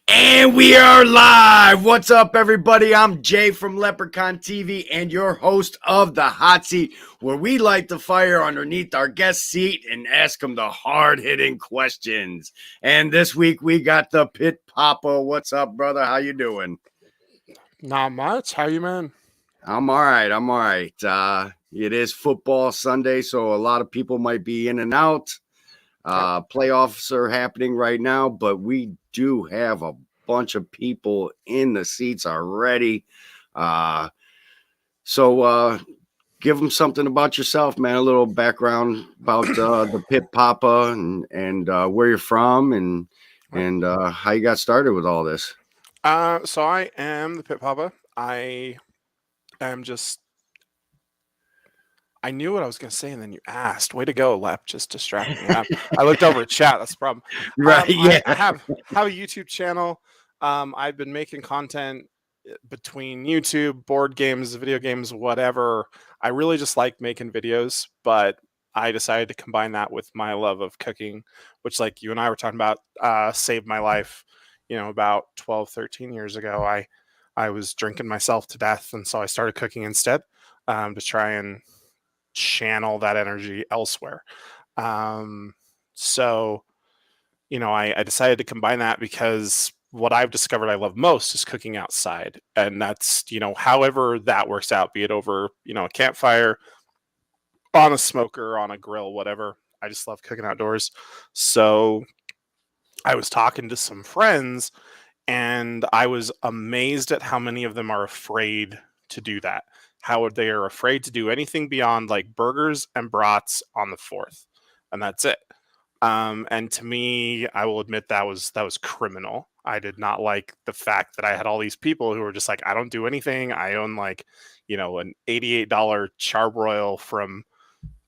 And we are live. What's up, everybody? I'm Jay from Leprechaun TV and your host of The Hot Seat, where we light the fire underneath our guest seat and ask them the hard-hitting questions. And this week we got the Pit Papa. What's up, brother? How you doing? Not much. How you, man? I'm all right. I'm all right. It is football Sunday, so a lot of people might be in and out. Playoffs are happening right now, but we do have a bunch of people in the seats already. So give them something about yourself, man. A little background about the Pit Papa and where you're from and how you got started with all this. So I am the Pit Papa. I am just. I knew what I was going to say, and then you asked. Way to go, Lep. Just distracting me. I looked over at chat. That's the problem. Right? Yeah. I have a YouTube channel. I've been making content between YouTube, board games, video games, whatever. I really just like making videos, but I decided to combine that with my love of cooking, which, like you and I were talking about, saved my life. About 12, 13 years ago, I was drinking myself to death, and so I started cooking instead, to try and channel that energy elsewhere. So, I decided to combine that because what I've discovered I love most is cooking outside. And that's, however that works out, be it over, a campfire, on a smoker, on a grill, whatever. I just love cooking outdoors. So I was talking to some friends and I was amazed at how many of them are afraid to do that. How they are afraid to do anything beyond like burgers and brats on the 4th. And that's it. And to me, I will admit that was criminal. I did not like the fact that I had all these people who were just like, I don't do anything. I own like, an $88 charbroil from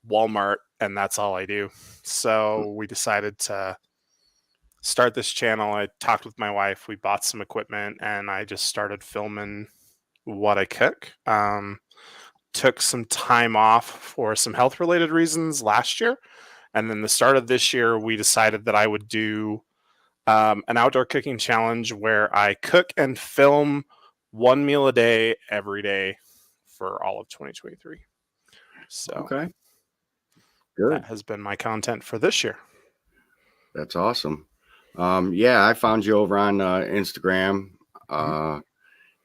Walmart, and that's all I do. So we decided to start this channel. I talked with my wife. We bought some equipment, and I just started filming what I cook. Took some time off for some health related reasons last year. And then the start of this year, we decided that I would do an outdoor cooking challenge where I cook and film one meal a day every day for all of 2023. So Okay. Good. that has been my content for this year. That's awesome. Yeah, I found you over on Instagram,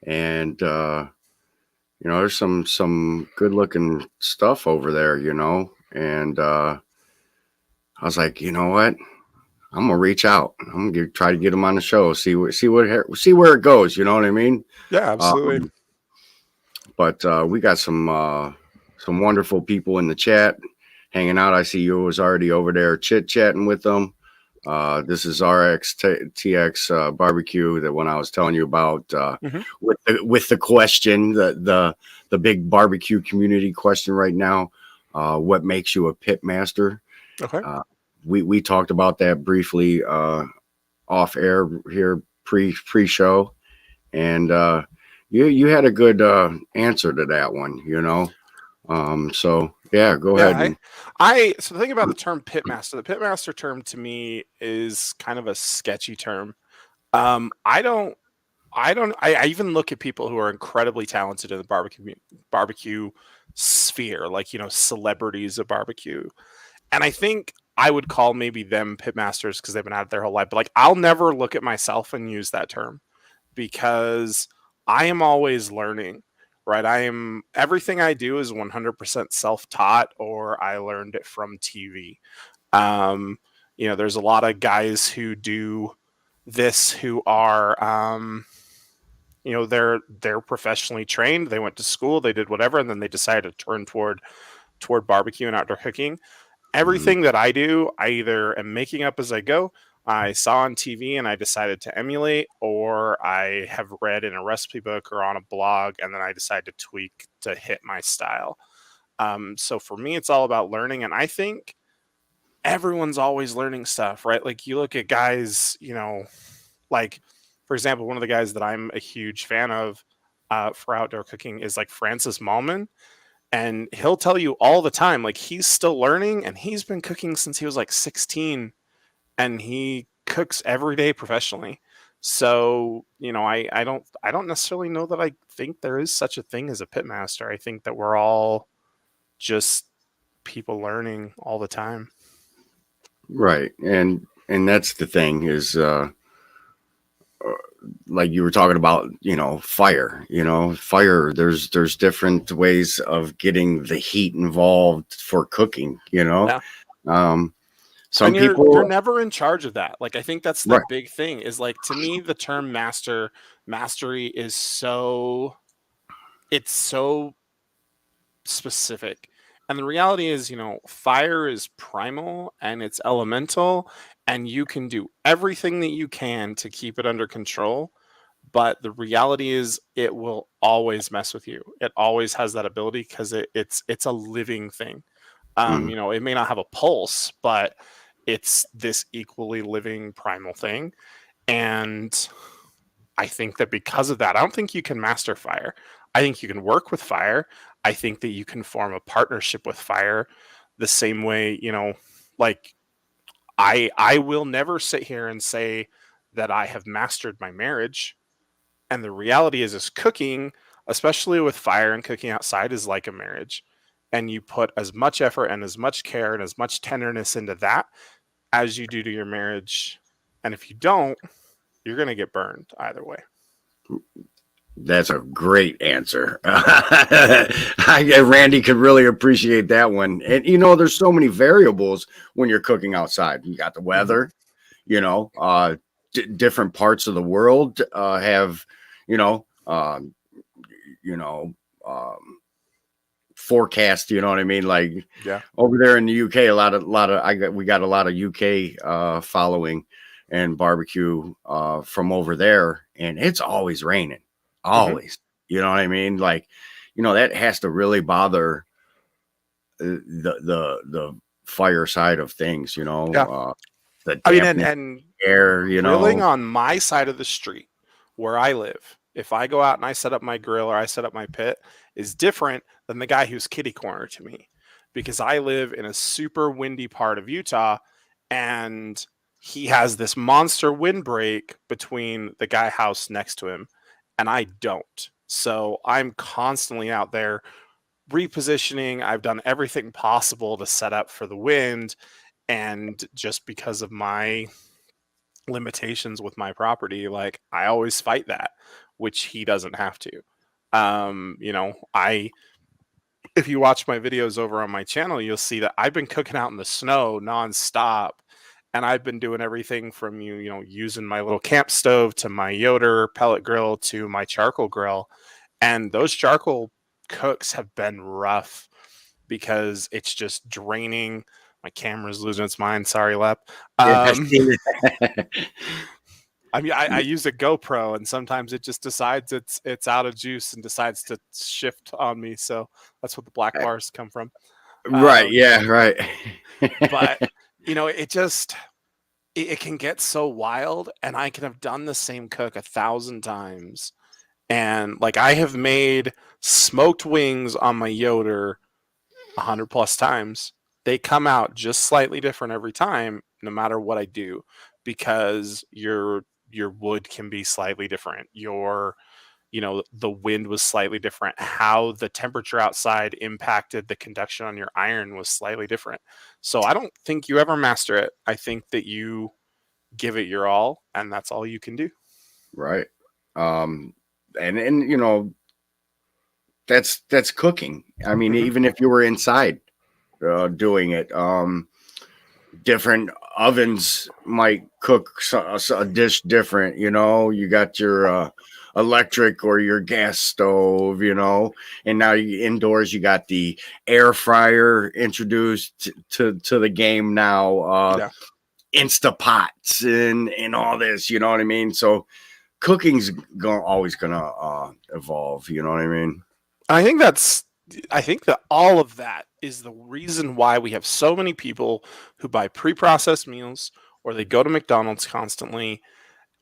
and there's some good looking stuff over there, and I was like, you know what? I'm gonna reach out. I'm gonna try to get them on the show. See where it goes. You know what I mean? Yeah, absolutely. But we got some wonderful people in the chat hanging out. I see you was already over there chit chatting with them. This is RXTX barbecue that when I was telling you about with the question, the big barbecue community question right now, what makes you a pit master? Okay. We talked about that briefly off air here pre-show, and you had a good answer to that one, so yeah, go ahead. So the thing about the term pitmaster term to me is kind of a sketchy term. I even look at people who are incredibly talented in the barbecue sphere, like, celebrities of barbecue. And I think I would call maybe them pitmasters because they've been at it their whole life. But like, I'll never look at myself and use that term because I am always learning, right? Everything I do is 100% self-taught or I learned it from TV. There's a lot of guys who do this who are, they're professionally trained. They went to school, they did whatever, and then they decided to turn toward barbecue and outdoor cooking. Everything that I do, I either am making up as I go, I saw on TV and I decided to emulate, or I have read in a recipe book or on a blog, and then I decide to tweak to hit my style. So for me, it's all about learning. And I think everyone's always learning stuff, right? Like you look at guys, like, for example, one of the guys that I'm a huge fan of for outdoor cooking is like Francis Mallman. And he'll tell you all the time, like he's still learning and he's been cooking since he was like 16 and he cooks every day professionally. So, I don't necessarily know that I think there is such a thing as a pitmaster. I think that we're all just people learning all the time. Right. And that's the thing is like you were talking about, fire, there's different ways of getting the heat involved for cooking, Yeah. um some And you're people. never in charge of that. Like I think that's the Right. big thing is like to me the term mastery is so specific. And the reality is, fire is primal and it's elemental, and you can do everything that you can to keep it under control. But the reality is, it will always mess with you. It always has that ability because it's a living thing. Mhm. It may not have a pulse, but it's this equally living primal thing. And I think that because of that, I don't think you can master fire. I think you can work with fire. I think that you can form a partnership with fire the same way, like I will never sit here and say that I have mastered my marriage. And the reality is cooking, especially with fire and cooking outside, is like a marriage. And you put as much effort and as much care and as much tenderness into that as you do to your marriage. And if you don't, you're going to get burned either way. That's a great answer. Randy could really appreciate that one. And there's so many variables when you're cooking outside. You got the Mm-hmm. weather, you know, different parts of the world have, you know, um, you know, um, forecast. You know what I mean? Like Yeah. over there in the UK, we got a lot of UK following and barbecue from over there, and it's always raining, Mm-hmm. always. You know what I mean? Like, that has to really bother the fire side of things. Yeah. The I mean, and dampness and air. grilling on my side of the street where I live, if I go out and I set up my grill or I set up my pit, is different than the guy who's kitty corner to me, because I live in a super windy part of Utah, and he has this monster windbreak between the guy house next to him, and I don't. So I'm constantly out there repositioning. I've done everything possible to set up for the wind, and just because of my limitations with my property, like I always fight that, which he doesn't have to. I if you watch my videos over on my channel, you'll see that I've been cooking out in the snow nonstop. And I've been doing everything from using my little camp stove to my Yoder pellet grill to my charcoal grill. And those charcoal cooks have been rough because it's just draining. My camera's losing its mind. Sorry, Lep. Yeah, I've Um, seen it. I mean, I use a GoPro, and sometimes it just decides it's out of juice and decides to shift on me. So that's what the black bars come from. Right. Um, Yeah. Right. but it can get so wild, and I can have done the same cook 1,000 times, and like I have made smoked wings on my Yoder 100+ times. They come out just slightly different every time, no matter what I do, because your wood can be slightly different. The wind was slightly different. How the temperature outside impacted the conduction on your iron was slightly different. So I don't think you ever master it. I think that you give it your all, and that's all you can do. Right. Um, and that's cooking. I mean, Mm-hmm. even if you were inside doing it, different ovens might cook a dish different. You got your electric or your gas stove, and now indoors you got the air fryer introduced to the game now. Yeah. Instapots and all this, you know what I mean? So cooking's always gonna evolve, you know what I mean? I think that all of that is the reason why we have so many people who buy pre-processed meals or they go to McDonald's constantly,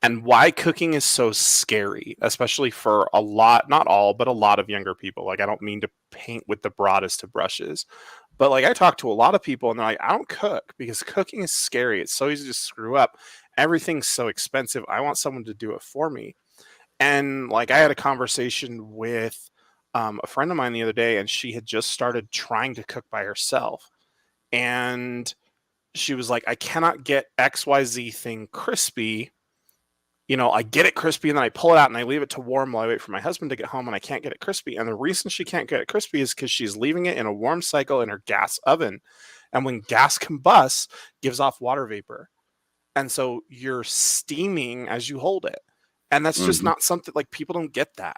and why cooking is so scary, especially for a lot, not all, but a lot of younger people. Like I don't mean to paint with the broadest of brushes, but like I talk to a lot of people and they're like, I don't cook because cooking is scary. It's so easy to screw up. Everything's so expensive. I want someone to do it for me. And like I had a conversation with a friend of mine the other day, and she had just started trying to cook by herself. And she was like, I cannot get XYZ thing crispy. I get it crispy and then I pull it out and I leave it to warm while I wait for my husband to get home and I can't get it crispy. And the reason she can't get it crispy is because she's leaving it in a warm cycle in her gas oven. And when gas combusts, gives off water vapor. And so you're steaming as you hold it. And that's just Mhm. not something like people don't get that.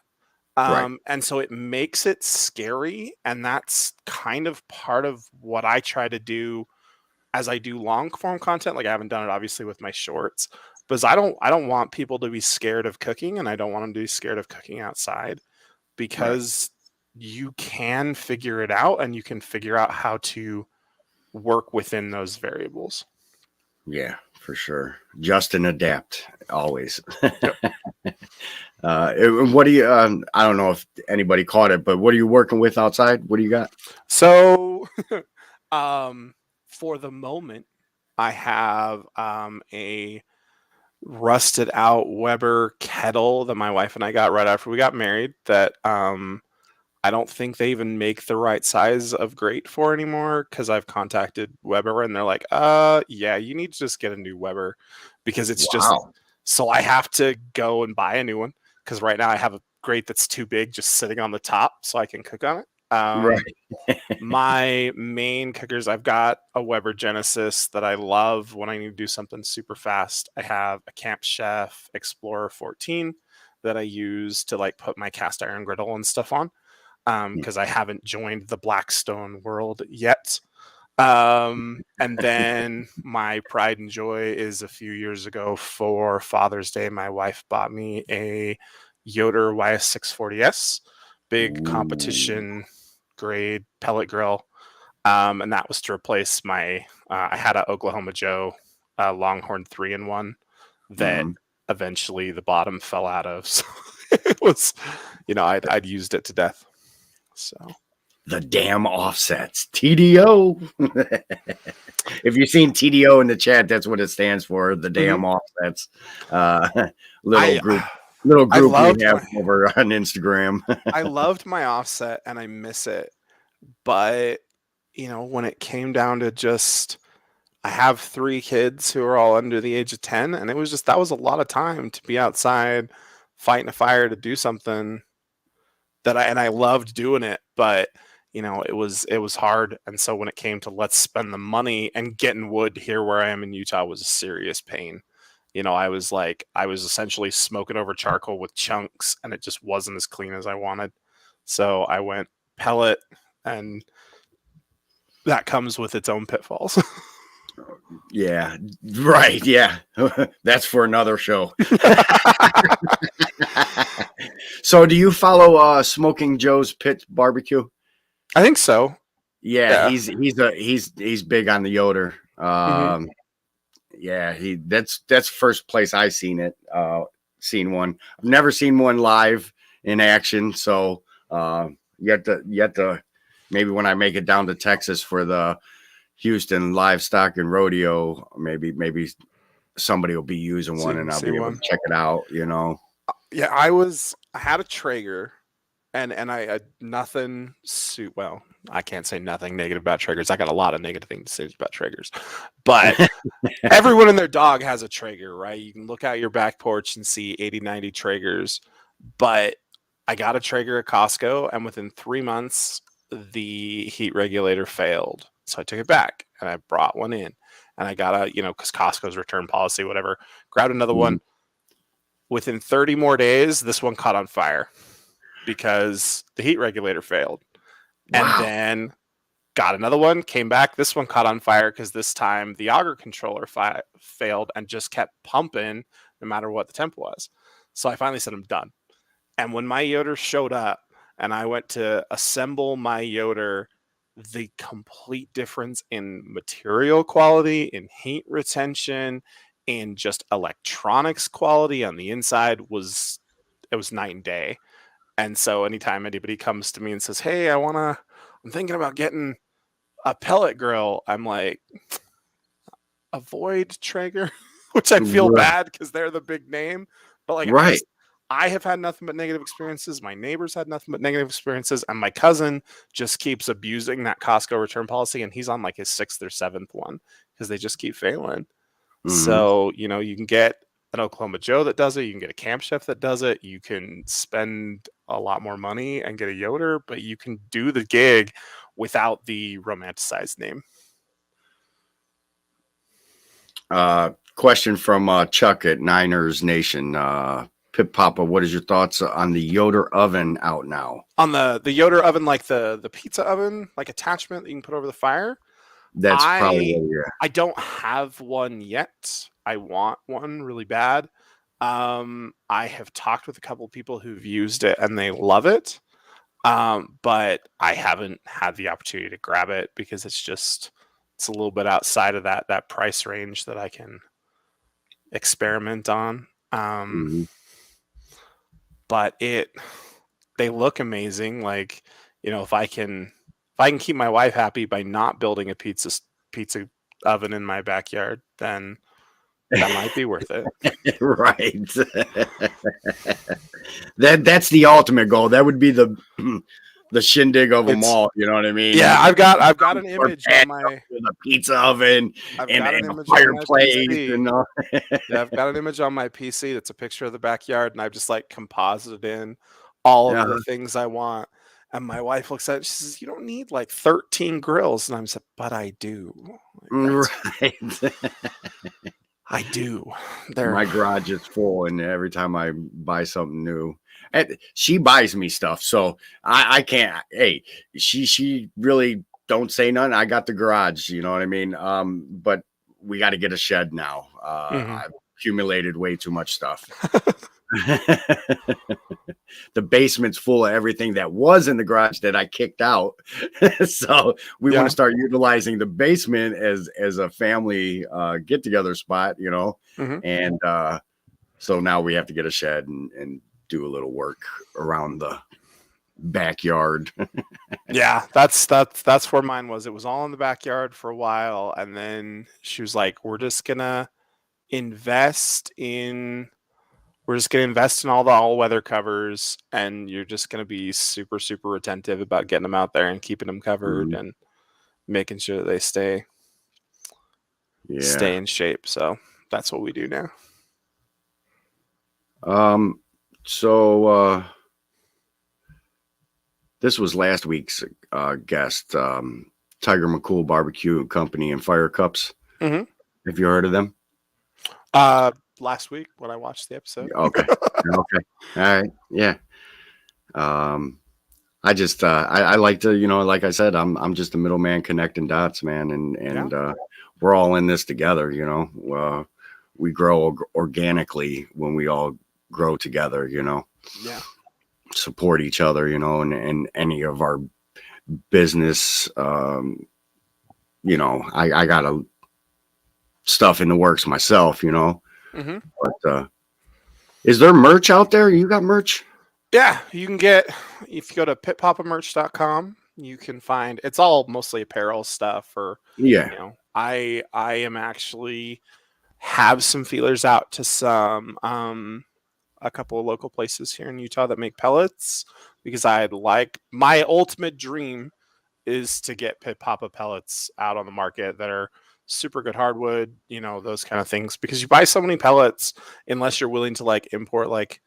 Right. And so it makes it scary. And that's kind of part of what I try to do as I do long form content. Like I haven't done it obviously with my shorts, because I don't want people to be scared of cooking, and I don't want them to be scared of cooking outside, Right. because you can figure it out and you can figure out how to work within those variables. Yeah, for sure. Just and adapt always. Yep. What do you? I don't know if anybody caught it, but what are you working with outside? What do you got? So for the moment, I have a rusted out Weber kettle that my wife and I got right after we got married that I don't think they even make the right size of grate for anymore, because I've contacted Weber and they're like, yeah, you need to just get a new Weber, because it's just, Wow. so I have to go and buy a new one, because right now I have a grate that's too big just sitting on the top so I can cook on it. Right. My main cookers, I've got a Weber Genesis that I love when I need to do something super fast. I have a Camp Chef Explorer 14 that I use to like put my cast iron griddle and stuff on, because I haven't joined the Blackstone world yet. And then my pride and joy is a few years ago for Father's Day, my wife bought me a Yoder YS640S, big Ooh. competition grade pellet grill. And that was to replace my, I had a Oklahoma Joe Longhorn 3-in-1 that Mhm. eventually the bottom fell out of. So it was, I'd used it to death. So The damn offsets. TDO. If you've seen TDO in the chat, that's what it stands for. The mhm. damn offsets. Uh, little I group, little I group we loved have my over on Instagram. I loved my offset and I miss it. But when it came down to just, I have 3 kids who are all under the age of 10, and it was just, that was a lot of time to be outside fighting a fire to do something that I loved doing it, but it was hard. And so when it came to let's spend the money, and getting wood here where I am in Utah was a serious pain. I was essentially smoking over charcoal with chunks, and it just wasn't as clean as I wanted. So I went pellet, and that comes with its own pitfalls. Yeah, right. Yeah, that's for another show. So, do you follow Smoking Joe's Pit Barbecue? I think so. Yeah, Yeah. he's big on the Yoder. Hmm. Yeah, that's first place I seen one. I've never seen one live in action, so yet to maybe when I make it down to Texas for the Houston livestock and rodeo, maybe somebody will be using So you one can and I'll see be able to one. check it out. Yeah, I had a Traeger, and I nothing well, I can't say nothing negative about Traegers. I got a lot of negative things to say about Traegers. But everyone and their dog has a Traeger, right? You can look out your back porch and see 80, 90 Traegers. But I got a Traeger at Costco, and within 3 months, the heat regulator failed. So I took it back and I brought one in. And I got because Costco's return policy, whatever, grabbed another Mhm. one. Within 30 more days, this one caught on fire because the heat regulator failed. And Wow. then got another one, came back. This one caught on fire because this time the auger controller failed and just kept pumping no matter what the temp was. So I finally said, I'm done. And when my Yoder showed up and I went to assemble my Yoder, the complete difference in material quality, in heat retention, in just electronics quality on the inside was night and day. And so anytime anybody comes to me and says, "Hey, I'm thinking about getting a pellet grill," I'm like, avoid Traeger. which I feel Right. bad because they're the big name. But like Right. I have had nothing but negative experiences. My neighbors had nothing but negative experiences, and my cousin just keeps abusing that Costco return policy, and he's on like his 6th or 7th one because they just keep failing. Hmm. So, you can get an Oklahoma Joe that does it. You can get a Camp Chef that does it. You can spend a lot more money and get a Yoder, but you can do the gig without the romanticized name. Question from Chuck at Niners Nation. Pip Papa, what is your thoughts on the Yoder oven out now? On the Yoder oven, like the pizza oven, like attachment that you can put over the fire. That's probably I what you're. I don't have one yet. I want one really bad. I have talked with a couple of people who've used it and they love it. But I haven't had the opportunity to grab it because it's a little bit outside of that price range that I can experiment on. Mhm. But they look amazing. Like, if I can keep my wife happy by not building a pizza oven in my backyard, then that might be worth it. Right. That's the ultimate goal. That would be the the shindig of them It's all. You know what I mean? Yeah, I've got an Or image on patio my with a pizza oven I've and, got an and a image on my fireplace PC. and Yeah, I've got an image on my PC that's a picture of the backyard, and I've just like composited in all of yeah. the things I want. And my wife looks at it, she says, "You don't need like 13 grills." And I'm like, "But I do. Like, Right. I do." They're My garage is full, and every time I buy something new, and she buys me stuff, so I can't. Hey, she really don't say nothing. I got the garage, you know what I mean. But we got to get a shed now. Mhm. I've accumulated way too much stuff. The basement's full of everything that was in the garage that I kicked out. So we want Yeah. to start utilizing the basement as a family get together spot, you know. Mhm. And so now we have to get a shed and do a little work around the backyard. Yeah, that's where mine was. It was all in the backyard for a while, and then she was like, invest in we're just going to invest in all the all-weather covers, and you're just going to be super, super attentive about getting them out there and keeping them covered Mhm. and making sure that they stay Yeah. in shape. So that's what we do now. Um. So this was last week's guest, Tiger McCool Barbecue Company and Fire Cups. Mm-hmm. Have you heard of them? Last week when I watched the episode. Okay. Okay. All right. Yeah. I just I like to, like I said, I'm just a middleman connecting dots, man, and we're all in this together, we grow organically when we all grow together, Yeah. support each other, and any of our business, I got a stuff in the works myself, Mm-hmm. but is there merch out there? You got merch? Yeah, you can get, if you go to pitpapamerch.com, you can find, it's all mostly apparel stuff, or Yeah. I am actually have some feelers out to some a couple of local places here in Utah that make pellets, because my ultimate dream is to get Pit Papa pellets out on the market that are super good hardwood, those kind of things, because you buy so many pellets, unless you're willing to like import like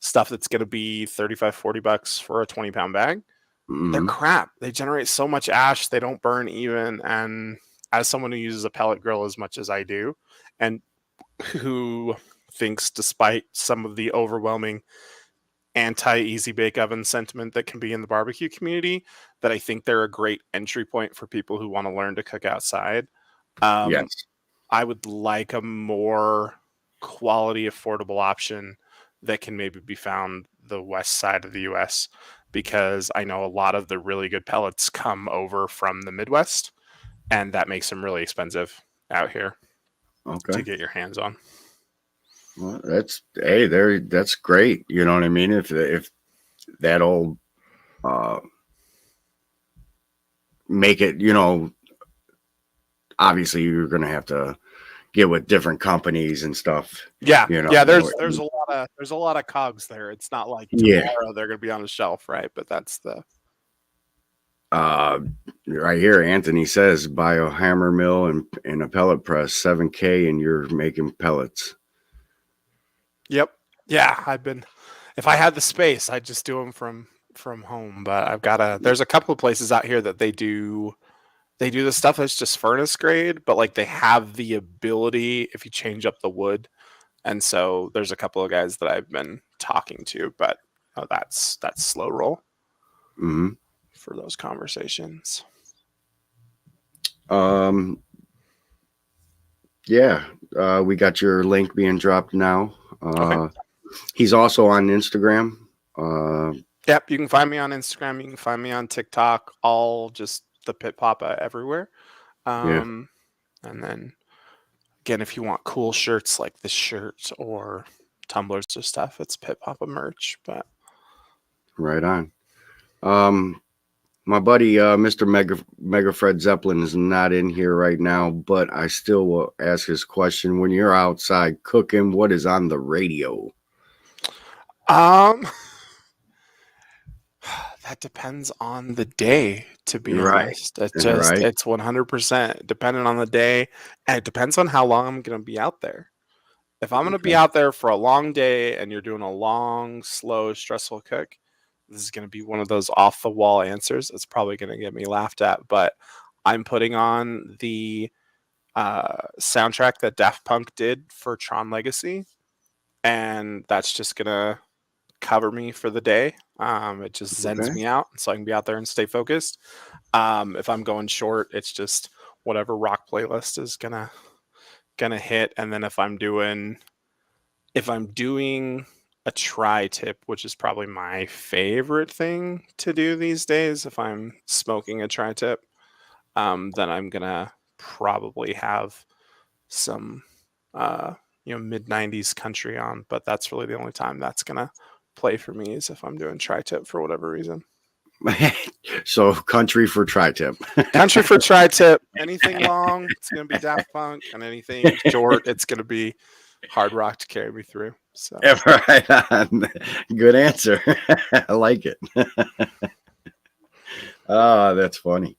stuff that's going to be 35, $40 for a 20-pound bag. They're Hmm. crap. They generate so much ash. They don't burn even. And as someone who uses a pellet grill as much as I do, and who thinks, despite some of the overwhelming anti-easy bake oven sentiment that can be in the barbecue community, that I think they're a great entry point for people who want to learn to cook outside. Yes. I would like a more quality, affordable option that can maybe be found the west side of the US, because I know a lot of the really good pellets come over from the Midwest, and that makes them really expensive out here to Okay. get your hands on. Well, that's great. You know what I mean? If that'll uh, make it, obviously you're gonna have to get with different companies and stuff. Yeah, You know. yeah. There's a lot of cogs there. It's not like Yeah. tomorrow they're gonna be on the shelf, right? But that's the Right here, Anthony says buy a hammer mill and a pellet press, $7K, and you're making pellets. Yep. Yeah, if I had the space, I'd just do them from home. But there's a couple of places out here that they do the stuff that's just furnace grade, but like they have the ability if you change up the wood. And so there's a couple of guys that I've been talking to, but that's slow roll for those conversations. Yeah, we got your link being dropped now. Okay. He's also on Instagram. Yep, you can find me on Instagram. You can find me on TikTok. All just the Pit Papa everywhere. And then again, if you want cool shirts like this shirt or tumblers or stuff, it's Pit Papa merch. But right on. My buddy, Mr. Mega Fred Zeppelin, is not in here right now, but I still will ask his question. When you're outside cooking, what is on the radio? That depends on the day, to be honest. It's 100% dependent on the day, and it depends on how long I'm going to be out there. If I'm going to be out there for a long day and you're doing a long, slow, stressful cook, this is going to be one of those off-the-wall answers. It's probably going to get me laughed at, but I'm putting on the soundtrack that Daft Punk did for Tron Legacy, and that's just going to cover me for the day. It just zens me out, so I can be out there and stay focused. If I'm going short, it's just whatever rock playlist is gonna hit. And then if I'm doing a tri-tip, which is probably my favorite thing to do these days, if I'm smoking a tri-tip, then I'm gonna probably have some mid-90s country on. But that's really the only time that's gonna play for me is if I'm doing tri-tip for whatever reason. So country for tri-tip. Country for tri-tip. Anything long, it's gonna be Daft Punk, and anything short, it's gonna be hard rock to carry me through. So right on. Good answer. I like it. Oh, that's funny.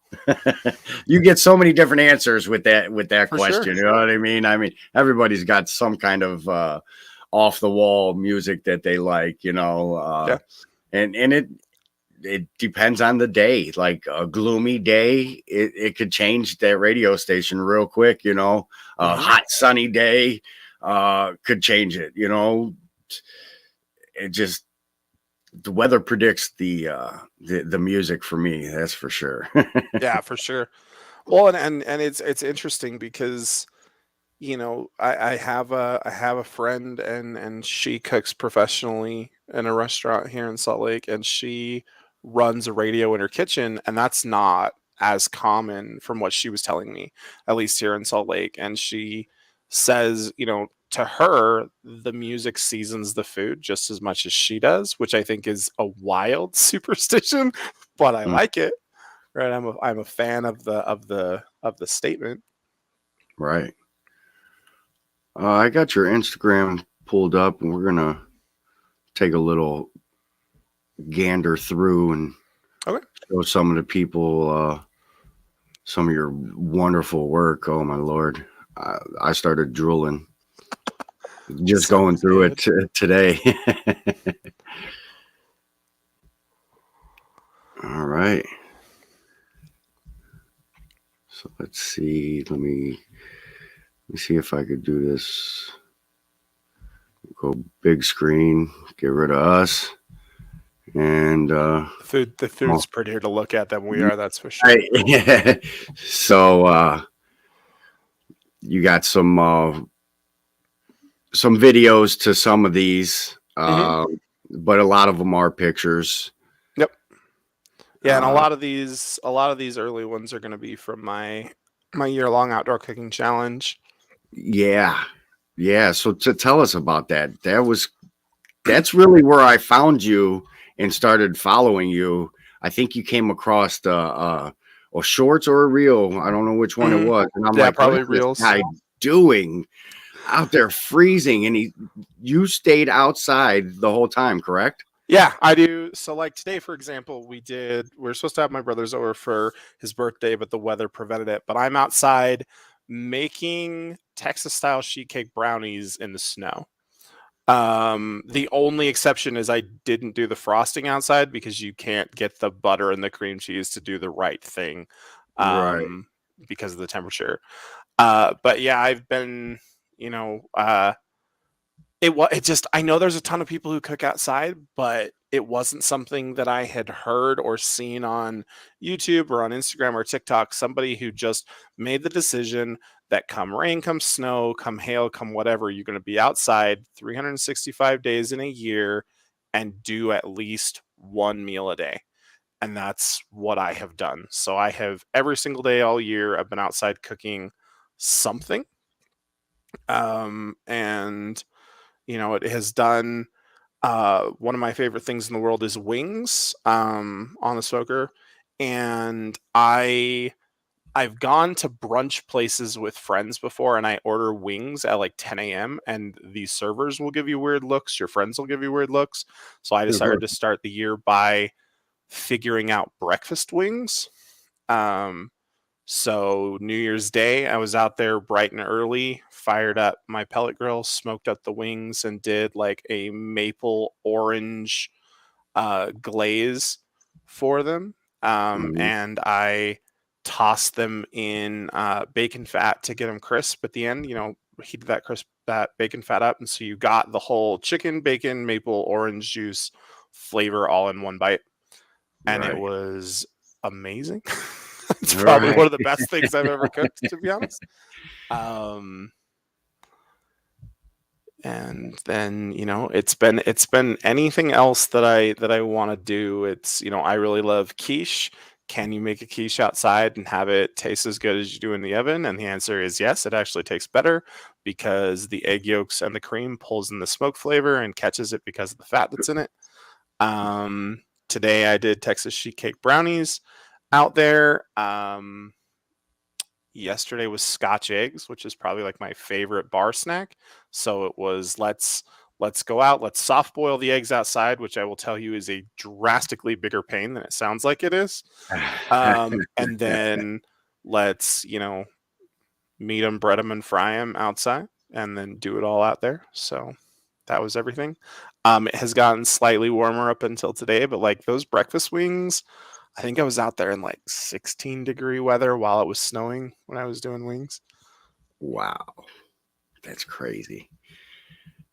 You get so many different answers with that For question. sure. You know what I mean? I mean, everybody's got some kind of off the wall music that they like, you know. And it depends on the day. Like a gloomy day, it could change that radio station real quick, you know. A hot sunny day could change it, you know. It just, the weather predicts the music for me, that's for sure. Yeah, for sure. Well, and it's interesting because you know I have a friend and she cooks professionally in a restaurant here in Salt Lake, and she runs a radio in her kitchen, and that's not as common from what she was telling me, at least here in Salt Lake. And she says, you know, to her, the music seasons the food just as much as she does, which I think is a wild superstition, but I like it. Right? I'm a fan of the statement. Right. I got your Instagram pulled up, and we're gonna take a little gander through and show some of the people some of your wonderful work. Oh my Lord, I started drooling just going through it today. All right, so let's see. Let me see if I could do this. Go big screen, get rid of us. And the food's prettier to look at than we are, that's for sure. Yeah. So you got some videos to some of these, but a lot of them are pictures. Yep. Yeah, and a lot of these early ones are going to be from my year-long outdoor cooking challenge. Yeah. So to tell us about that, that's really where I found you and started following you. I think you came across the or shorts or a reel. I don't know which one it was. And I'm like, probably reels. Guy doing out there freezing? And you stayed outside the whole time, correct? Yeah, I do. So like today, for example, we were supposed to have my brothers over for his birthday, but the weather prevented it. But I'm outside making Texas style sheet cake brownies in the snow. The only exception is I didn't do the frosting outside because you can't get the butter and the cream cheese to do the right thing, Right. because of the temperature. But yeah, I've been, you know, it just, I know there's a ton of people who cook outside, but it wasn't something that I had heard or seen on YouTube or on Instagram or TikTok. Somebody who just made the decision that come rain, come snow, come hail, come whatever, you're going to be outside 365 days in a year and do at least one meal a day. And that's what I have done. So I have every single day all year, I've been outside cooking something. And it has done, one of my favorite things in the world is wings, on the smoker. And I've gone to brunch places with friends before and I order wings at like 10 a.m. and these servers will give you weird looks. Your friends will give you weird looks. So I decided to start the year by figuring out breakfast wings. So New Year's Day, I was out there bright and early, fired up my pellet grill, smoked up the wings, and did like a maple orange glaze for them. And I tossed them in bacon fat to get them crisp at the end. Heated that bacon fat up, and so you got the whole chicken, bacon, maple, orange juice flavor all in one bite, and it was amazing. It's probably one of the best things I've ever cooked, to be honest. And then it's been anything else that I want to do. It's I really love quiche. Can you make a quiche outside and have it taste as good as you do in the oven? And the answer is yes. It actually tastes better because the egg yolks and the cream pulls in the smoke flavor and catches it because of the fat that's in it. Today I did Texas sheet cake brownies out there. Yesterday was Scotch eggs, which is probably like my favorite bar snack. So it was let's go out, let's soft boil the eggs outside, which I will tell you is a drastically bigger pain than it sounds like it is. And then let's meat them, bread them, and fry them outside, and then do it all out there. So that was everything. It has gotten slightly warmer up until today, but like those breakfast wings, I think I was out there in like 16-degree weather while it was snowing when I was doing wings. Wow. That's crazy.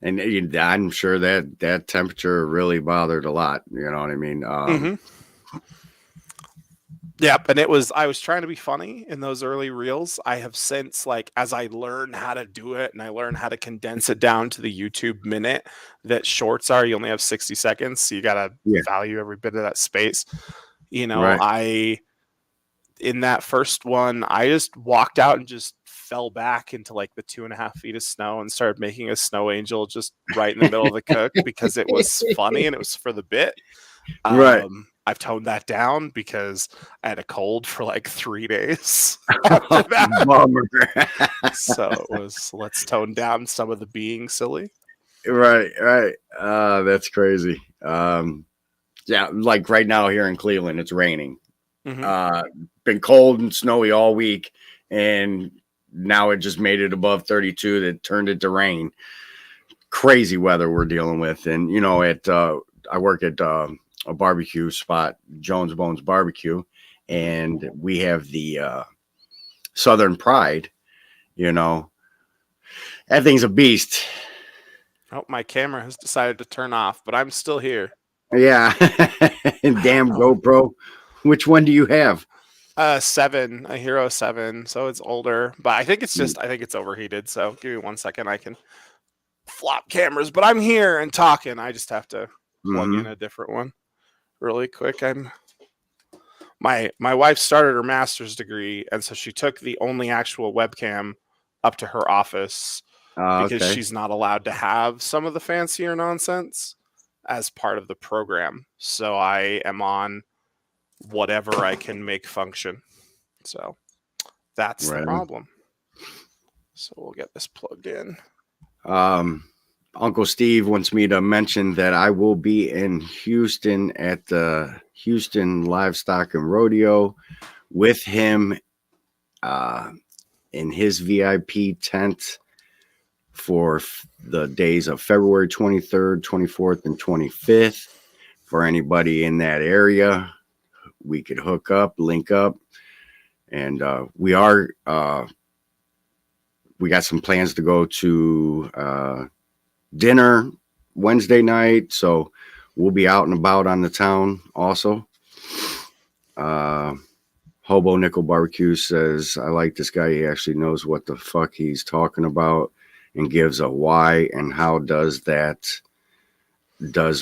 And I'm sure that temperature really bothered a lot. You know what I mean? Yep. And I was trying to be funny in those early reels. I have since, like, as I learn how to do it and I learn how to condense it down to the YouTube minute that shorts are, you only have 60 seconds. So you got to value every bit of that space. In that first one, I just walked out and just fell back into like the 2.5 feet of snow and started making a snow angel just right in the middle of the cook because it was funny and it was for the bit. I've toned that down because I had a cold for like 3 days after that. So it was, let's tone down some of the being silly. Right. That's crazy. Yeah, like right now here in Cleveland, it's raining. Been cold and snowy all week, and now it just made it above 32. That turned it to rain. Crazy weather we're dealing with, and I work at a barbecue spot, Jones Bones Barbecue, and we have the Southern Pride. That thing's a beast. Oh, my camera has decided to turn off, but I'm still here. Yeah. Damn GoPro. Which one do you have? 7, a Hero 7. So it's older, but I think it's overheated. So give me 1 second. I can flop cameras, but I'm here and talking. I just have to plug in a different one really quick. My wife started her master's degree, and so she took the only actual webcam up to her office because she's not allowed to have some of the fancier nonsense as part of the program. So I am on whatever I can make function. So that's the problem. So we'll get this plugged in. Uncle Steve wants me to mention that I will be in Houston at the Houston Livestock and Rodeo with him in his VIP tent for the days of February 23rd, 24th, and 25th. For anybody in that area, we could hook up, link up, and we got some plans to go to dinner Wednesday night, so we'll be out and about on the town also. Hobo Nickel Barbecue says, I like this guy. He actually knows what the fuck he's talking about and gives a why and how does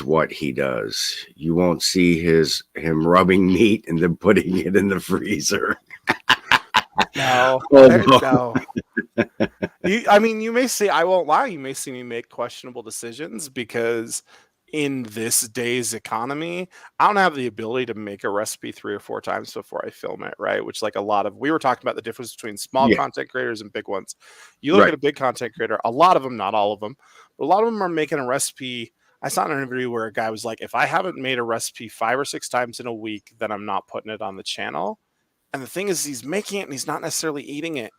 what he does. You won't see him rubbing meat and then putting it in the freezer. No. Oh, No. You may see, I won't lie, you may see me make questionable decisions because in this day's economy, I don't have the ability to make a recipe 3 or 4 times before I film it, right? Which, like, we were talking about the difference between small content creators and big ones. You look at a big content creator, a lot of them, not all of them, but a lot of them are making a recipe. I saw an interview where a guy was like, if I haven't made a recipe 5 or 6 times in a week, then I'm not putting it on the channel. And the thing is, he's making it and he's not necessarily eating it.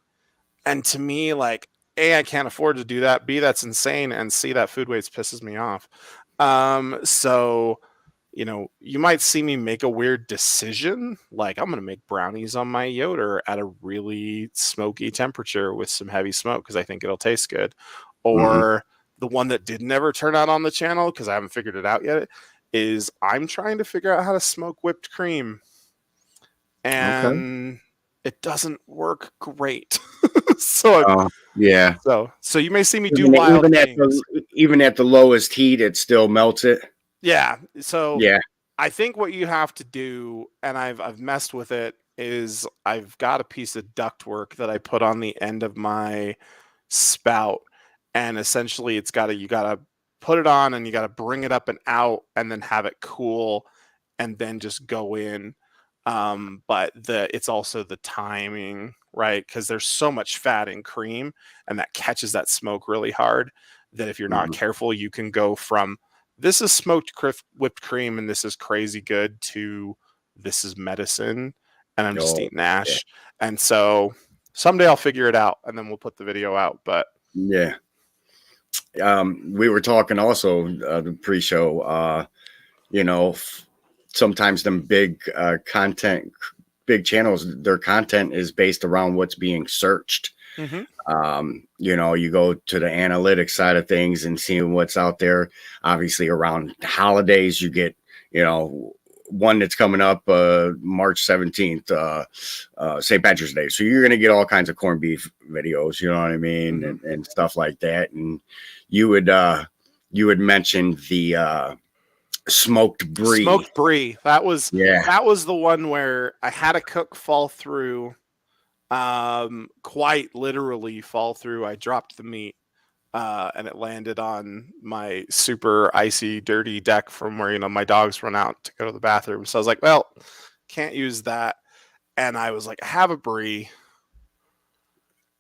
And to me, like, A, I can't afford to do that. B, that's insane. And C, that food waste pisses me off. So, you might see me make a weird decision. Like, I'm going to make brownies on my Yoder at a really smoky temperature with some heavy smoke because I think it'll taste good. Or the one that didn't ever turn out on the channel because I haven't figured it out yet is I'm trying to figure out how to smoke whipped cream. And it doesn't work great. So you may see me do wild things. Even at the lowest heat, it still melts it. Yeah. So I think what you have to do, and I've messed with it, is I've got a piece of ductwork that I put on the end of my spout, and essentially you gotta put it on and you gotta bring it up and out and then have it cool and then just go in. But it's also the timing, right? Because there's so much fat in cream and that catches that smoke really hard that if you're not careful, you can go from this is smoked whipped cream and this is crazy good to this is medicine and I'm just eating ash. Yeah. And so someday I'll figure it out and then we'll put the video out. But yeah. We were talking also the pre-show, sometimes them big big channels, their content is based around what's being searched. You go to the analytics side of things and seeing what's out there. Obviously around holidays, you get, one that's coming up March 17th, St. Patrick's Day. So you're going to get all kinds of corned beef videos, you know what I mean? And stuff like that. And you would mention the smoked brie. That was the one where I had a cook fall through, quite literally fall through. I dropped the meat and it landed on my super icy dirty deck from where my dogs run out to go to the bathroom. So I was like, well, can't use that. And I was like, I have a brie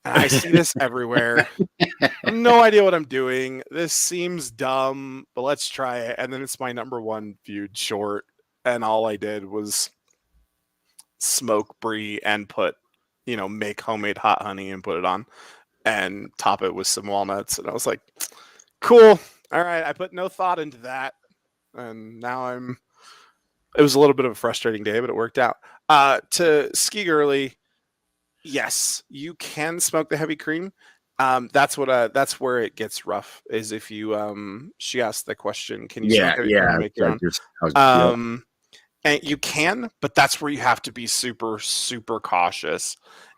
and I see this everywhere. I have no idea what I'm doing. This seems dumb, but let's try it. And then it's my #1 viewed short. And all I did was smoke brie and put, make homemade hot honey and put it on and top it with some walnuts. And I was like, cool. All right. I put no thought into that. And now it was a little bit of a frustrating day, but it worked out. To Ski Girly, yes, you can smoke the heavy cream. That's where it gets rough. Is if you she asked the question, can you smoke heavy cream and make your own? And you can, but that's where you have to be super, super cautious.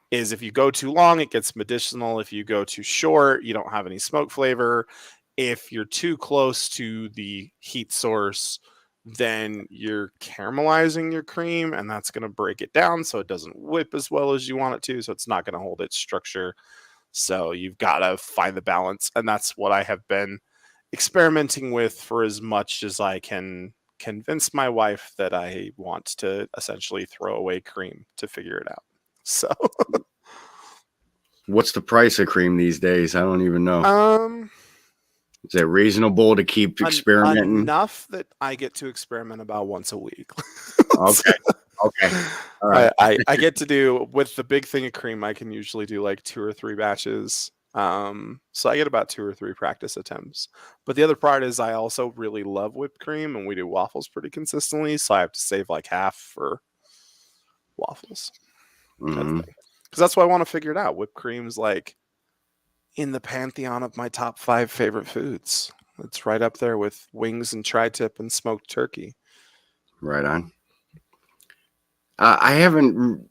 Is if you go too long, it gets medicinal. If you go too short, you don't have any smoke flavor. If you're too close to the heat source, then you're caramelizing your cream and that's going to break it down so it doesn't whip as well as you want it to. So it's not going to hold its structure. So you've got to find the balance. And that's what I have been experimenting with for as much as I can convince my wife that I want to essentially throw away cream to figure it out. So What's the price of cream these days? I don't even know. Um, Is it reasonable to keep experimenting? enough that I get to experiment about once a week. Okay. Okay. All right. I get to do with the big thing of cream. I can usually do like 2 or 3 batches. So I get about 2 or 3 practice attempts. But the other part is I also really love whipped cream, and we do waffles pretty consistently. So I have to save like half for waffles. Hmm. Because that's why I want to figure it out. Whipped cream's like in the pantheon of my top 5 favorite foods. It's right up there with wings and tri-tip and smoked turkey. Right on. I haven't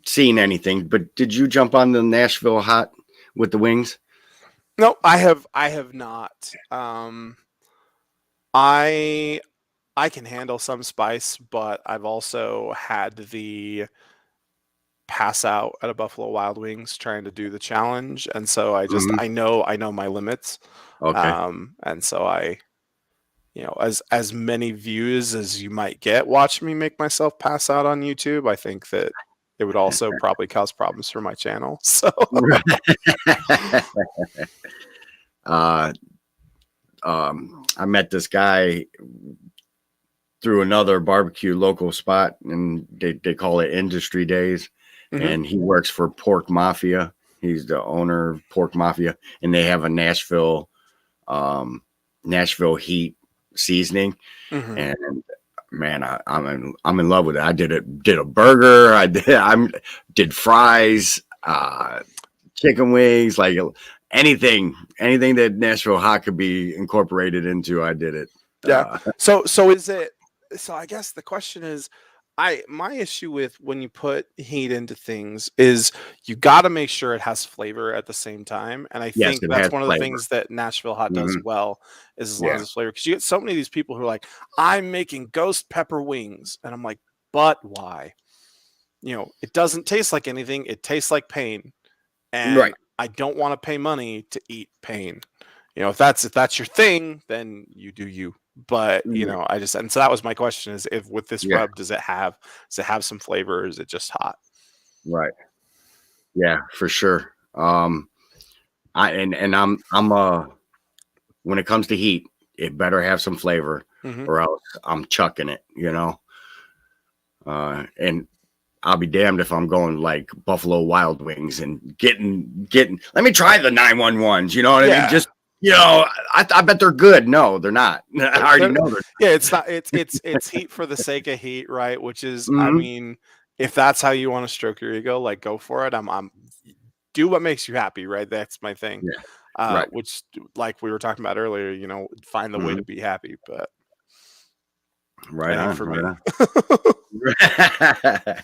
seen anything, but did you jump on the Nashville Hot with the wings? No, I have not. I I can handle some spice, but I've also had the pass out at a Buffalo Wild Wings trying to do the challenge, and so Hmm. I know my limits. Okay. And so as many views as you might get watching me make myself pass out on YouTube, I think that it would also probably cause problems for my channel. So uh, I met this guy through another barbecue local spot, and they call it Industry Days, Mhm. and he works for Pork Mafia. He's the owner of Pork Mafia, and they have a Nashville heat seasoning. Mhm. And man, I'm in love with it. I did a burger. Did fries, chicken wings, like anything that Nashville hot could be incorporated into. I did it. Yeah. Uh, So is it so I guess the question is my issue with when you put heat into things is you got to make sure it has flavor at the same time, and I yes, think it that's has one of the flavor. things that Nashville Hot does Hmm. well is as long as Yeah, it's flavor, because you get so many of these people who are like, I'm making ghost pepper wings, and I'm like, but why? It doesn't taste like anything. It tastes like pain, and right. I don't want to pay money to eat pain. If that's your thing, then you do you. But Right. I just and so that was my question: is if with this Yeah, rub, does it have some flavor, or is it just hot? right. Yeah, for sure. I'm when it comes to heat, it better have some flavor, Hmm. or else I'm chucking it. And I'll be damned if I'm going like Buffalo Wild Wings and getting. Let me try the 911s. You know what I mean? Yeah, Just I bet they're good. No, they're not. I already they're- know they're. yeah. It's not. It's heat for the sake of heat, right? Which is, I Hmm. mean, if that's how you want to stroke your ego, like go for it. I'm do what makes you happy, right? That's my thing. Yeah. Right. Which, like we were talking about earlier, find the way to Hmm. be happy. But Right I think on. for Right me.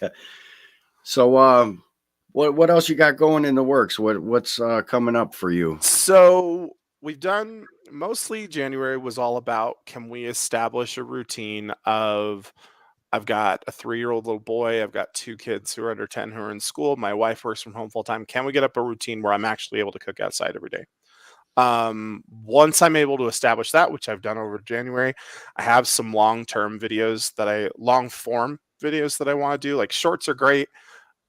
on. So, what else you got going in the works? What's coming up for you? So we've done mostly January was all about, can we establish a routine of I've got a 3-year-old little boy, I've got 2 kids who are under 10 who are in school. My wife works from home full time. Can we get up a routine where I'm actually able to cook outside every day? Once I'm able to establish that, which I've done over January, I have some long form videos that I want to do. Like shorts are great,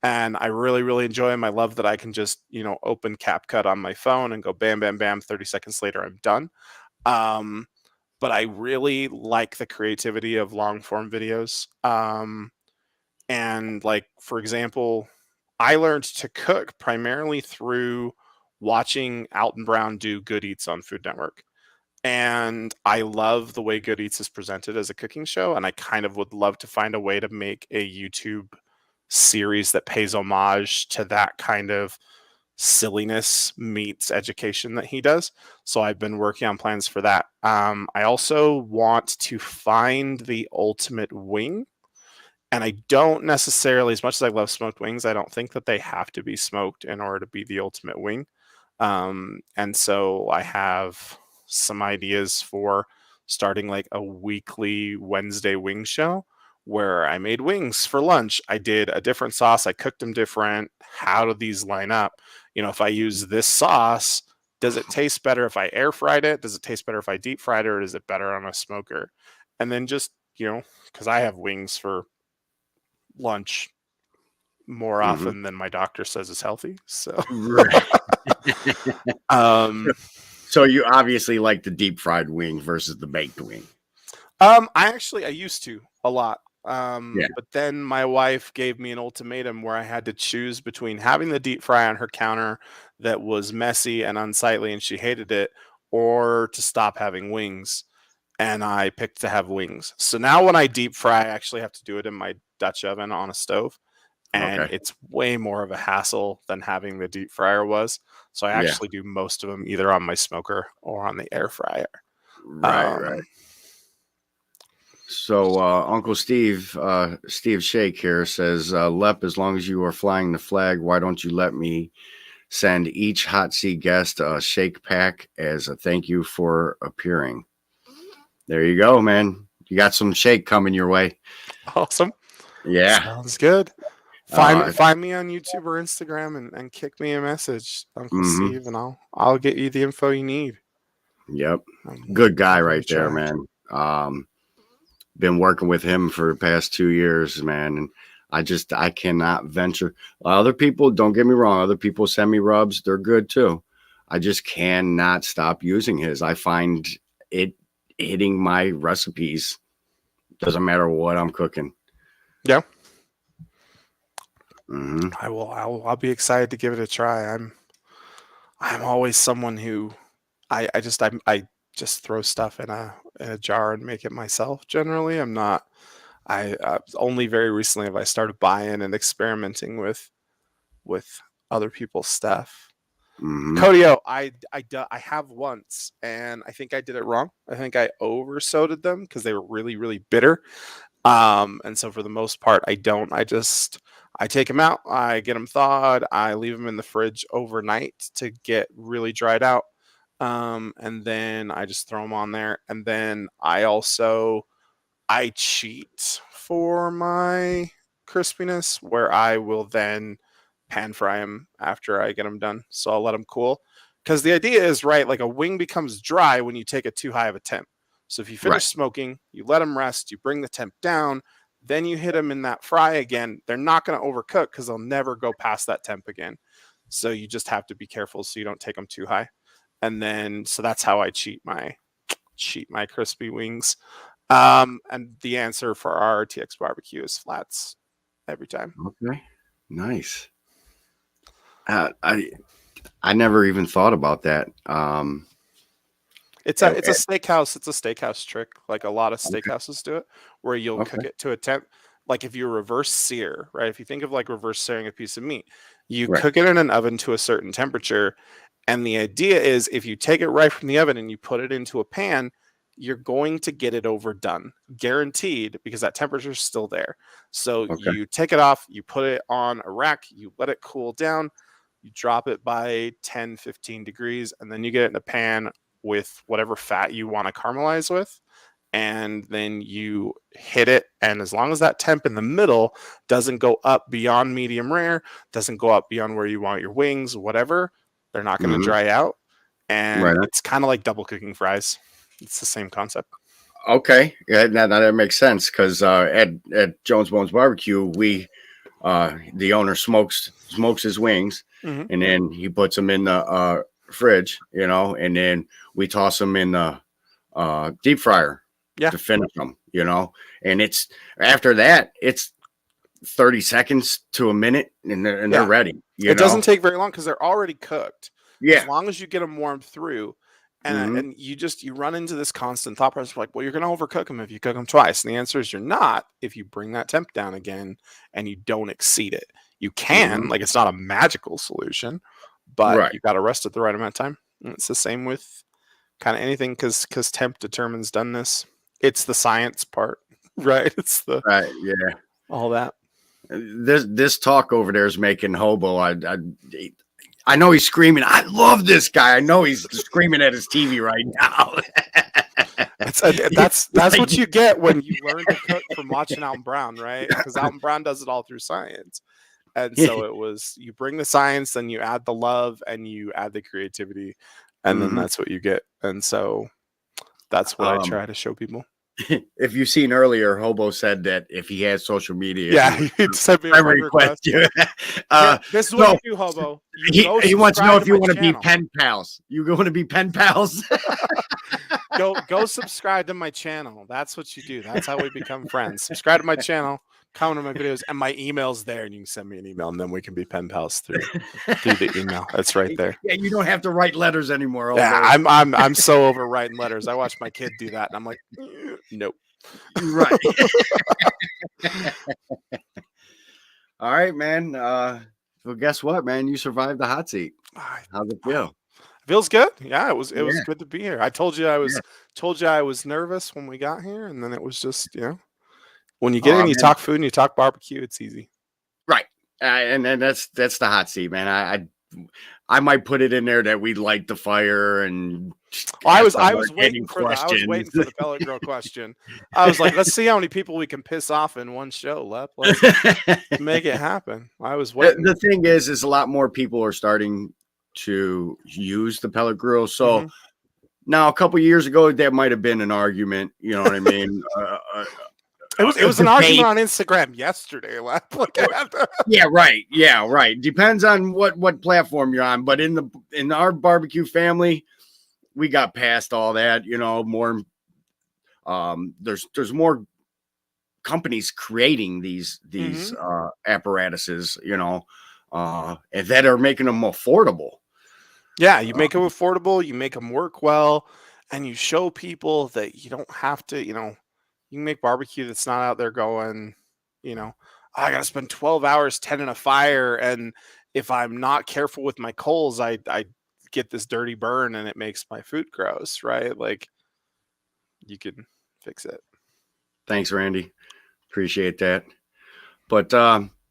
and I really, really enjoy them. I love that I can just, open CapCut on my phone and go bam, bam, bam. 30 seconds later, I'm done. Um, but I really like the creativity of long form videos. And like, for example, I learned to cook primarily through watching Alton Brown do Good Eats on Food Network. And I love the way Good Eats is presented as a cooking show. And I kind of would love to find a way to make a YouTube series that pays homage to that kind of silliness meets education that he does. So I've been working on plans for that. I also want to find the ultimate wing. And I don't necessarily, as much as I love smoked wings, I don't think that they have to be smoked in order to be the ultimate wing. And so I have some ideas for starting like a weekly Wednesday wing show where I made wings for lunch. I did a different sauce, I cooked them different. How do these line up? If I use this sauce, does it taste better if I air fried it? Does it taste better if I deep fried it, or is it better on a smoker? And then just, because I have wings for lunch more Mhm. often than my doctor says is healthy. So, Right. um, So you obviously like the deep fried wing versus the baked wing. I used to a lot. Yeah. But then my wife gave me an ultimatum where I had to choose between having the deep fry on her counter that was messy and unsightly and she hated it, or to stop having wings. And I picked to have wings. So now when I deep fry, I actually have to do it in my Dutch oven on a stove. And Okay. it's way more of a hassle than having the deep fryer was. So I Yeah. actually do most of them either on my smoker or on the air fryer. Right. Right. Um, So Uncle Steve Shake here says, Lep, as long as you are flying the flag, why don't you let me send each hot seat guest a shake pack as a thank you for appearing? There you go, man. You got some shake coming your way. awesome. Yeah. Sounds good. Uh, Find me on YouTube or Instagram and kick me a message, Uncle mhm. Steve, and I'll get you the info you need. Yep. Um, Good guy give it a right there, try. man. Been working with him for the past 2 years, man. And I cannot venture. Other people, don't get me wrong, other people send me rubs. They're good too. I just cannot stop using his. I find it hitting my recipes. Doesn't matter what I'm cooking. Yeah, Hmm. I'll be excited to give it a try. I'm always someone who I just throw stuff in a jar and make it myself. Generally, I'm not. I only very recently have I started buying and experimenting with other people's stuff. Hmm. Codio, I have once, and I think I did it wrong. I think I over sodaed them because they were really really bitter. And so for the most part, I don't. I take them out, I get them thawed, I leave them in the fridge overnight to get really dried out. And then I just throw them on there. And then I cheat for my crispiness where I will then pan fry them after I get them done. So I'll let them cool. Because the idea is, right, like a wing becomes dry when you take it too high of a temp. So if you Right. finish smoking, you let them rest, you bring the temp down, then you hit them in that fry again. They're not going to overcook because they'll never go past that temp again. So you just have to be careful so you don't take them too high. And then so that's how I cheat my crispy wings. And the answer for our RTX barbecue is flats every time. Okay. Nice. Uh, I I never even thought about that. It's eh, a eh, steakhouse trick. Like a lot of okay. steakhouses do it, where you'll cook Okay. it to a temp. Like if you reverse sear, right? If you think of like reverse searing a piece of meat, you Right. cook it in an oven to a certain temperature. And the idea is if you take it right from the oven and you put it into a pan, you're going to get it overdone, guaranteed, because that temperature is still there. So Okay. you take it off, you put it on a rack, you let it cool down, you drop it by 10, 15 degrees, and then you get it in a pan with whatever fat you want to caramelize with. And then you hit it. And as long as that temp in the middle doesn't go up beyond medium rare, doesn't go up beyond where you want your wings, whatever, they're not going to Hmm. dry out. Right. And it's kind of like double cooking fries. It's the same concept. Okay. Yeah, now that makes sense because at Jones Bones Barbecue, the owner smokes his wings, Mm-hmm. and then he puts them in the fridge, and then we toss them in the deep fryer Yeah. to finish them, and it's after that it's 30 seconds to a minute, and they're Yeah. ready, It doesn't take very long because they're already cooked. As Yeah. long as you get them warmed through, Hmm. and you run into this constant thought process like, well, you're going to overcook them if you cook them twice. And the answer is you're not if you bring that temp down again and you don't exceed it. You can, Hmm. like, it's not a magical solution, but Right. you got to rest at the right amount of time. And it's the same with kind of anything because temp determines doneness. It's the science part, right? It's the Right. Yeah. all that. This talk over there is making Hobo. I know he's screaming. I love this guy. I know he's screaming at his TV right now. It's He's that's like, what you get when you learn to cook from watching Alton Brown, right? Because Alton Brown does it all through science, and so it was you bring the science, then you add the love, and you add the creativity, and then Mhm. that's what you get. And so that's what I um, try to show people. if you've seen earlier, Hobo said that if he had social media, Yeah, you send me a friend friend request request. you. Yeah, this is what So you do, Hobo. You he, go he wants to know subscribe if to you my want to be channel. pen pals. You want to be pen pals? Go subscribe to my channel. That's what you do. That's how we become friends. Subscribe to my channel, comment on my videos, and my email's there, and you can send me an email, and then we can be pen pals through the email. That's right there. Yeah, you don't have to write letters anymore. Yeah, Hobo. I'm so over writing letters. I watch my kid do that, and I'm like, nope. Right. All right, man. Well, guess what, man? You survived the hot seat. How's it feel? Feels good. Yeah, it was Yeah. good to be here. I told you I was nervous when we got here, and then it was just, when you get in, you talk food and you talk barbecue, it's easy. Right. And that's the hot seat, man. I might put it in there that we light the fire and I was waiting for the pellet grill question. I was like, let's see how many people we can piss off in one show. Let's make it happen. I was waiting. The thing is a lot more people are starting to use the pellet grill. So now a couple years ago, that might have been an argument. You know what I mean? It was an argument on Instagram yesterday. Yeah, right. Yeah, right. Depends on what platform you're on, but in our barbecue family, we got past all that. More. There's more companies creating these apparatuses. And that are making them affordable. Yeah, you make them affordable. You make them work well, and you show people that you don't have to. You can make barbecue that's not out there going, I got to spend 12 hours tending a fire. And if I'm not careful with my coals, I get this dirty burn and it makes my food gross, right? Like, you can fix it. Thanks, Randy. Appreciate that. But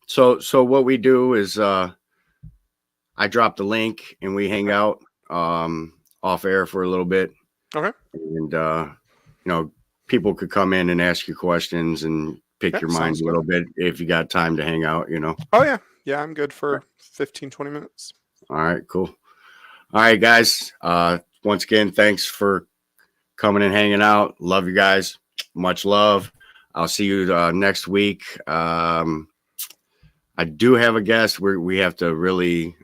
so what we do is I drop the link and we hang out off air for a little bit. Okay. And people could come in and ask you questions and pick your mind a little bit if you got time to hang out, Oh, yeah. Yeah, I'm good for 15, 20 minutes. All right, cool. All right, guys. Once again, thanks for coming and hanging out. Love you guys. Much love. I'll see you next week. I do have a guest. We have to really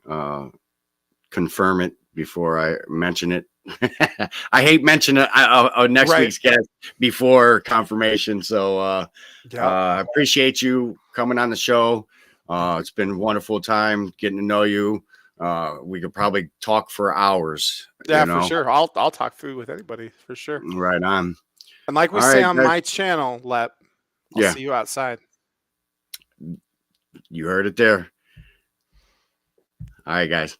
confirm it before I mention it. I hate mentioning next week's guest before confirmation. So I appreciate you coming on the show. It's been a wonderful time getting to know you. We could probably talk for hours. Yeah, for sure. I'll talk food with anybody for sure. Right on. And like we say on my channel, I'll see you outside. You heard it there. All right, guys.